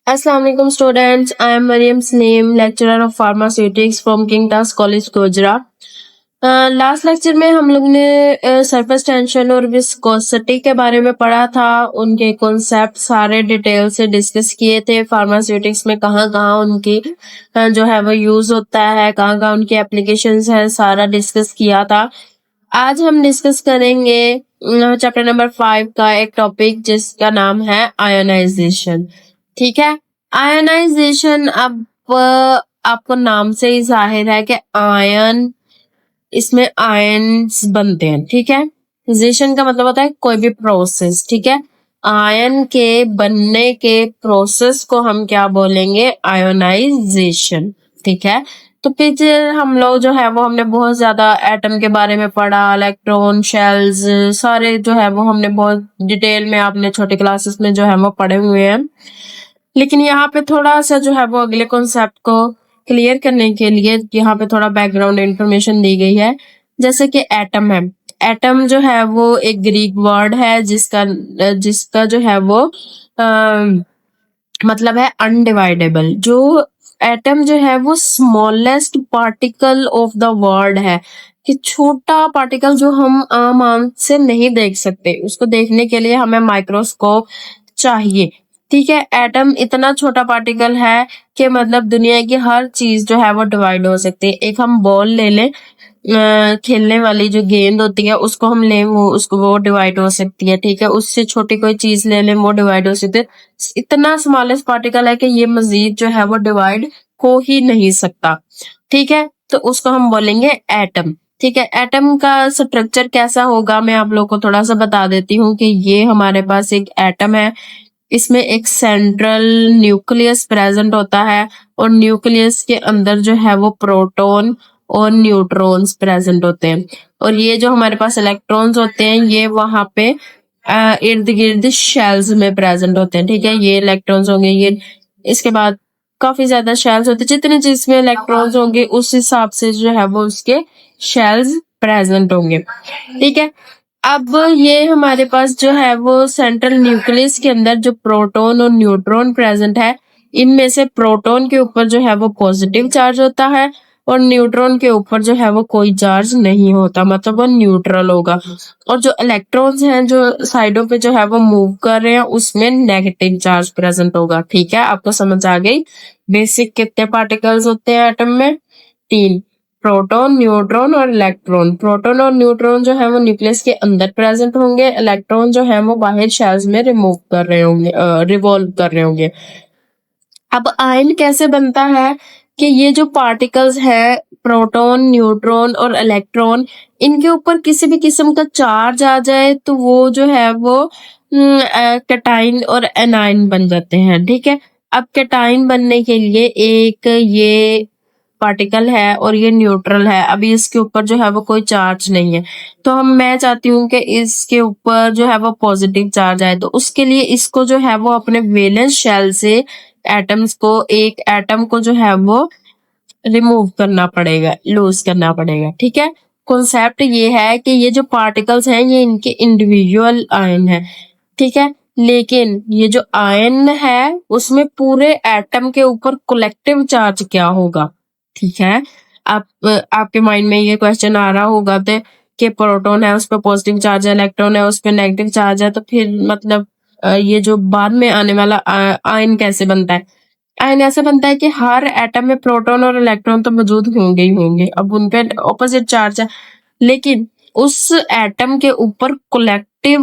Assalamu alaikum students. I am Mariam Sneem, lecturer of pharmaceutics from King Tas College Gojra. Last lecture में हम लोग ने surface tension और viscosity के बारे में पढ़ा था। उनके कॉन्सेप्ट सारे डिटेल से डिस्कस किए थे। फार्मास्यूटिक्स में कहाँ कहाँ उनकी जो है वो यूज होता है, कहाँ कहाँ उनकी एप्लीकेशंस है, सारा डिस्कस किया था। आज हम डिस्कस करेंगे चैप्टर नंबर 5 का एक टॉपिक जिसका नाम है आयोनाइजेशन। ठीक है, आयोनाइजेशन अब आपको नाम से ही जाहिर है कि आयन, इसमें आयन्स बनते हैं। ठीक है, जेशन का मतलब होता है कोई भी प्रोसेस। ठीक है, आयन के बनने के प्रोसेस को हम क्या बोलेंगे? आयोनाइजेशन। ठीक है, तो पीछे हम लोग जो है वो हमने बहुत ज्यादा एटम के बारे में पढ़ा, इलेक्ट्रॉन, शेल्स, सारे जो है वो हमने बहुत डिटेल में आपने छोटे क्लासेस में जो है वो पढ़े हुए हैं। लेकिन यहाँ पे थोड़ा सा जो है वो अगले कॉन्सेप्ट को क्लियर करने के लिए यहाँ पे थोड़ा बैकग्राउंड इंफॉर्मेशन दी गई है। जैसे कि एटम है, एटम जो है वो एक ग्रीक वर्ड है जिसका जो है वो मतलब है अनडिवाइडेबल। जो एटम जो है वो smallest particle of the world है, कि छोटा पार्टिकल जो हम आम आंख से नहीं देख सकते, उसको देखने के लिए हमें माइक्रोस्कोप चाहिए। ठीक है, एटम इतना छोटा पार्टिकल है कि मतलब दुनिया की हर चीज जो है वो डिवाइड हो सकती है। एक हम बॉल ले लें, खेलने वाली जो गेंद होती है उसको हम लें, वो डिवाइड हो सकती है। ठीक है, उससे छोटी कोई चीज ले लें, वो डिवाइड हो सकती है। इतना स्मॉलेस्ट पार्टिकल है कि ये मजीद जो है वो डिवाइड हो ही नहीं सकता। ठीक है, तो उसको हम बोलेंगे एटम। ठीक है, एटम का स्ट्रक्चर कैसा होगा मैं आप लोग को थोड़ा सा बता देती हूँ कि ये हमारे पास एक एटम है। इसमें एक सेंट्रल न्यूक्लियस प्रेजेंट होता है और न्यूक्लियस के अंदर जो है वो प्रोटॉन और न्यूट्रॉन्स प्रेजेंट होते हैं। और ये जो हमारे पास इलेक्ट्रॉन्स होते हैं ये वहां पे इर्द गिर्द शेल्स में प्रेजेंट होते हैं। ठीक है, ये इलेक्ट्रॉन्स होंगे, ये इसके बाद काफी ज्यादा शेल्स होते हैं। जितने चीज में इलेक्ट्रॉन्स होंगे उस हिसाब से जो है वो उसके शेल्स प्रेजेंट होंगे। ठीक है, अब ये हमारे पास जो है वो सेंट्रल न्यूक्लियस के अंदर जो प्रोटॉन और न्यूट्रॉन प्रेजेंट है, इनमें से प्रोटॉन के ऊपर जो है वो पॉजिटिव चार्ज होता है और न्यूट्रॉन के ऊपर जो है वो कोई चार्ज नहीं होता, मतलब वो न्यूट्रल होगा। और जो इलेक्ट्रॉन्स हैं जो साइडों पे जो है वो मूव कर रहे हैं उसमें नेगेटिव चार्ज प्रेजेंट होगा। ठीक है, आपको समझ आ गई? बेसिक कितने पार्टिकल्स होते हैं एटम में? 3, प्रोटॉन, न्यूट्रॉन और इलेक्ट्रॉन। प्रोटॉन और न्यूट्रॉन जो है वो न्यूक्लियस के अंदर प्रेजेंट होंगे, इलेक्ट्रॉन जो है वो बाहर शेल्स में रिमूव कर रहे होंगे, रिवॉल्व कर रहे होंगे। अब आयन कैसे बनता है? कि ये जो पार्टिकल्स हैं, प्रोटॉन, न्यूट्रॉन और इलेक्ट्रॉन, इनके ऊपर किसी भी किस्म का चार्ज आ जाए तो वो जो है वो कैटाइन और एनाइन बन जाते हैं। ठीक है, अब कैटाइन बनने के लिए एक ये पार्टिकल है और ये न्यूट्रल है, अभी इसके ऊपर जो है वो कोई चार्ज नहीं है, तो मैं चाहती हूँ कि इसके ऊपर जो है वो पॉजिटिव चार्ज आए। तो उसके लिए इसको जो है वो अपने वैलेंस शेल से एटम्स को, एक एटम को जो है वो रिमूव करना पड़ेगा, लूज करना पड़ेगा। ठीक है, कॉन्सेप्ट ये है कि ये जो पार्टिकल्स हैं ये इनके इंडिविजुअल आयन है। ठीक है, लेकिन ये जो आयन है उसमें पूरे एटम के ऊपर कलेक्टिव चार्ज क्या होगा? ठीक है, आपके माइंड में ये क्वेश्चन आ रहा होगा तो कि प्रोटॉन है उस पर पॉजिटिव चार्ज है, इलेक्ट्रॉन है उस पर नेगेटिव चार्ज है, तो फिर मतलब ये जो बाद में आने वाला आयन कैसे बनता है? आयन ऐसे बनता है कि हर एटम में प्रोटॉन और इलेक्ट्रॉन तो मौजूद होंगे ही होंगे, अब उन पे ऑपोजिट चार्ज है, लेकिन उस एटम के ऊपर कलेक्टिव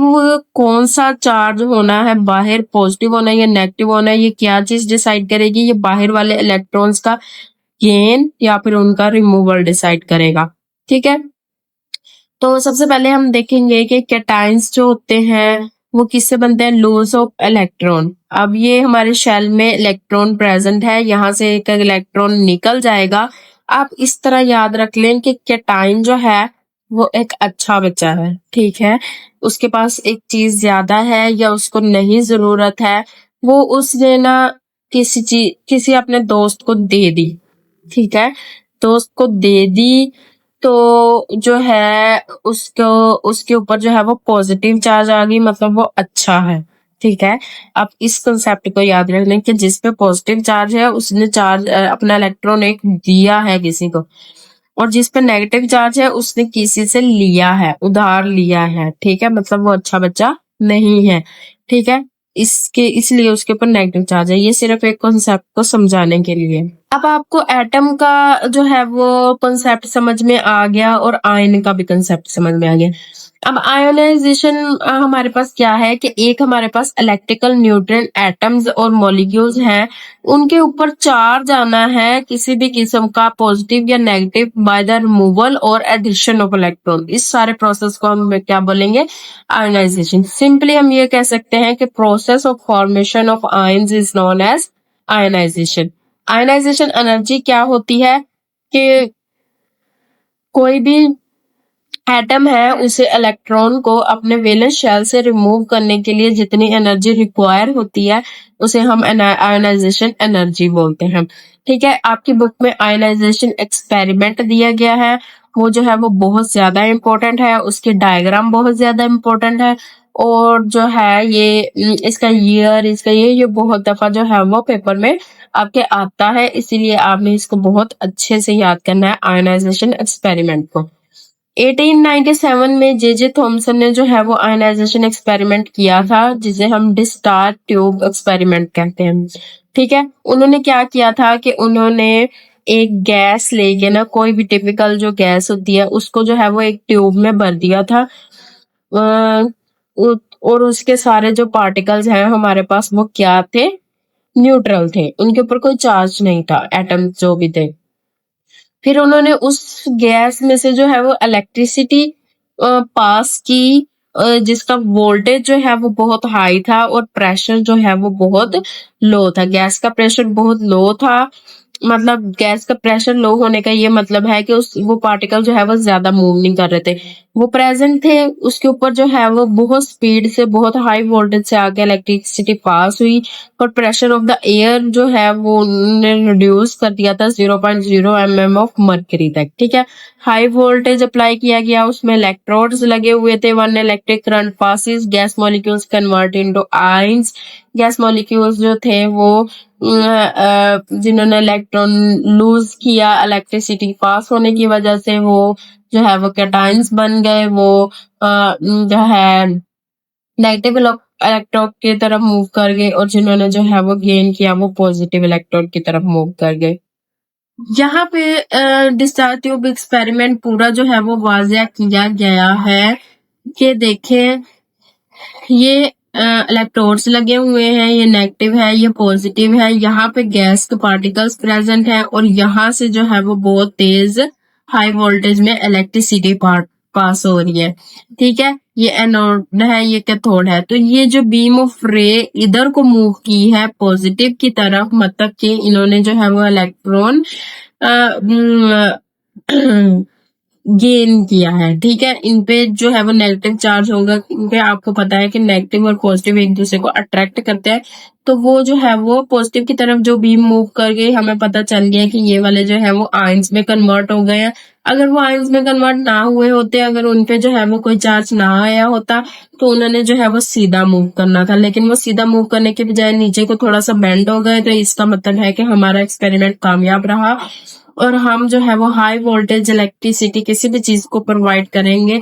कौन सा चार्ज होना है, बाहर पॉजिटिव होना है या नेगेटिव होना है, ये क्या चीज डिसाइड करेगी? ये बाहर वाले इलेक्ट्रॉन्स का गेन या फिर उनका रिमूवल डिसाइड करेगा। ठीक है, तो सबसे पहले हम देखेंगे कि कैटाइंस जो होते हैं वो किससे बनते हैं? Loss of electron. अब ये हमारे शेल में इलेक्ट्रॉन प्रेजेंट है, यहाँ से एक इलेक्ट्रॉन निकल जाएगा। आप इस तरह याद रख लें कि कैटाइन जो है वो एक अच्छा बच्चा है। ठीक है, उसके पास एक चीज ज्यादा है या उसको नहीं जरूरत है, वो उसने ना किसी अपने दोस्त को दे दी। ठीक है, दोस्त को दे दी तो जो है उसको, उसके ऊपर जो है वो पॉजिटिव चार्ज आ गई, मतलब वो अच्छा है। ठीक है। आप इस कंसेप्ट को याद रख लें कि जिस पे पॉजिटिव चार्ज है उसने चार्ज अपना इलेक्ट्रॉन एक दिया है किसी को, और जिस पे नेगेटिव चार्ज है उसने किसी से लिया है, उधार लिया है। ठीक है, मतलब वो अच्छा बच्चा नहीं है। ठीक है, इसके इसलिए उसके ऊपर नेगेटिव चार्ज है। ये सिर्फ एक कॉन्सेप्ट को समझाने के लिए। अब आपको एटम का जो है वो कॉन्सेप्ट समझ में आ गया और आयन का भी कॉन्सेप्ट समझ में आ गया। अब आयोनाइजेशन हमारे पास क्या है कि एक हमारे पास इलेक्ट्रिकल न्यूट्रॉन एटम्स और मॉलिक्यूल्स हैं, उनके ऊपर चार्ज आना है किसी भी किस्म का, पॉजिटिव या नेगेटिव, बाय द रिमूवल और एडिशन ऑफ इलेक्ट्रॉन। इस सारे प्रोसेस को हम क्या बोलेंगे? आयोनाइजेशन। सिंपली हम ये कह सकते हैं कि process of formation of ions is known as ionization. Ionization energy क्या होती है कि कोई भी एटम है उसे इलेक्ट्रॉन को अपने वैलेंस शेल से रिमूव करने के लिए जितनी एनर्जी रिक्वायर होती है उसे हम आयोनाइजेशन एनर्जी बोलते हैं। ठीक है, आपकी बुक में आयोनाइजेशन एक्सपेरिमेंट दिया गया है, वो जो है वो बहुत ज्यादा इंपॉर्टेंट है, उसके डायग्राम बहुत ज्यादा इंपॉर्टेंट है, और जो है ये इसका ईयर, इसका ये बहुत दफा जो है वो पेपर में आपके आता है, इसीलिए आपने इसको बहुत अच्छे से याद करना है आयोनाइजेशन एक्सपेरिमेंट को। 1897 में जे थॉमसन ने जो है वो आयोनाइजेशन एक्सपेरिमेंट किया था, जिसे हम डिस्चार्ज ट्यूब एक्सपेरिमेंट कहते हैं। ठीक है, उन्होंने क्या किया था कि उन्होंने एक गैस लेके ना, कोई भी टिपिकल जो गैस होती है उसको जो है वो एक ट्यूब में भर दिया था, और उसके सारे जो पार्टिकल्स हैं हमारे पास वो क्या थे? न्यूट्रल थे, उनके ऊपर कोई चार्ज नहीं था, एटम जो भी थे। फिर उन्होंने उस गैस में से जो है वो इलेक्ट्रिसिटी पास की, जिसका वोल्टेज जो है वो बहुत हाई था और प्रेशर जो है वो बहुत लो था। गैस का प्रेशर बहुत लो था, मतलब गैस का प्रेशर लो होने का ये मतलब है कि उस वो पार्टिकल जो है वो ज्यादा मूव नहीं कर रहे थे, वो प्रेजेंट थे। उसके ऊपर जो है वो बहुत स्पीड से, बहुत हाई वोल्टेज से आगे इलेक्ट्रिसिटी पास हुई, और प्रेशर ऑफ द एयर जो है वो उन्होंने रिड्यूस कर दिया था 0.0 mm ऑफ मर्करी तक। ठीक है, हाई वोल्टेज अप्लाई किया गया, उसमें इलेक्ट्रोड्स लगे हुए थे, one electric current passes, gas molecules convert into ions. Gas molecules जो थे वो जिन्होंने इलेक्ट्रॉन लूज किया इलेक्ट्रिसिटी पास होने की वजह से, वो जो है वो कैटायंस बन गए, वो जो है नेगेटिव इलेक्ट्रॉन की तरफ मूव कर गए, और जिन्होंने जो है वो गेन किया वो पॉजिटिव इलेक्ट्रॉन की तरफ मूव कर गए। यहाँ पे डिस्चार्ज ट्यूब एक्सपेरिमेंट पूरा जो है वो वाज़िया किया गया है कि देखें, ये इलेक्ट्रोड्स लगे हुए हैं, ये नेगेटिव है, ये पॉजिटिव है, यहाँ पे गैस के पार्टिकल्स प्रेजेंट है, और यहाँ से जो है वो बहुत तेज हाई वोल्टेज में इलेक्ट्रिसिटी पास हो रही है। ठीक है, ये एनोड है, ये कैथोड है। तो ये जो बीम ऑफ रे इधर को मूव की है पॉजिटिव की तरफ, मतलब कि इन्होंने जो है वो इलेक्ट्रॉन गेन किया है। ठीक है, इन पे जो है वो नेगेटिव चार्ज होगा, क्योंकि आपको पता है कि नेगेटिव और पॉजिटिव एक दूसरे को अट्रैक्ट करते हैं, तो वो जो है वो पॉजिटिव की तरफ जो बीम मूव कर गई, हमें पता चल गया कि ये वाले जो है वो आयंस में कन्वर्ट हो गए हैं। अगर वो आयंस में कन्वर्ट ना हुए होते, अगर उनपे जो है वो कोई चार्ज ना आया होता, तो उन्होंने जो है वो सीधा मूव करना था, लेकिन वो सीधा मूव करने के बजाय नीचे को थोड़ा सा बेंड हो गए। तो इसका मतलब है कि हमारा एक्सपेरिमेंट कामयाब रहा, और हम जो है वो हाई वोल्टेज इलेक्ट्रिसिटी किसी भी चीज को प्रोवाइड करेंगे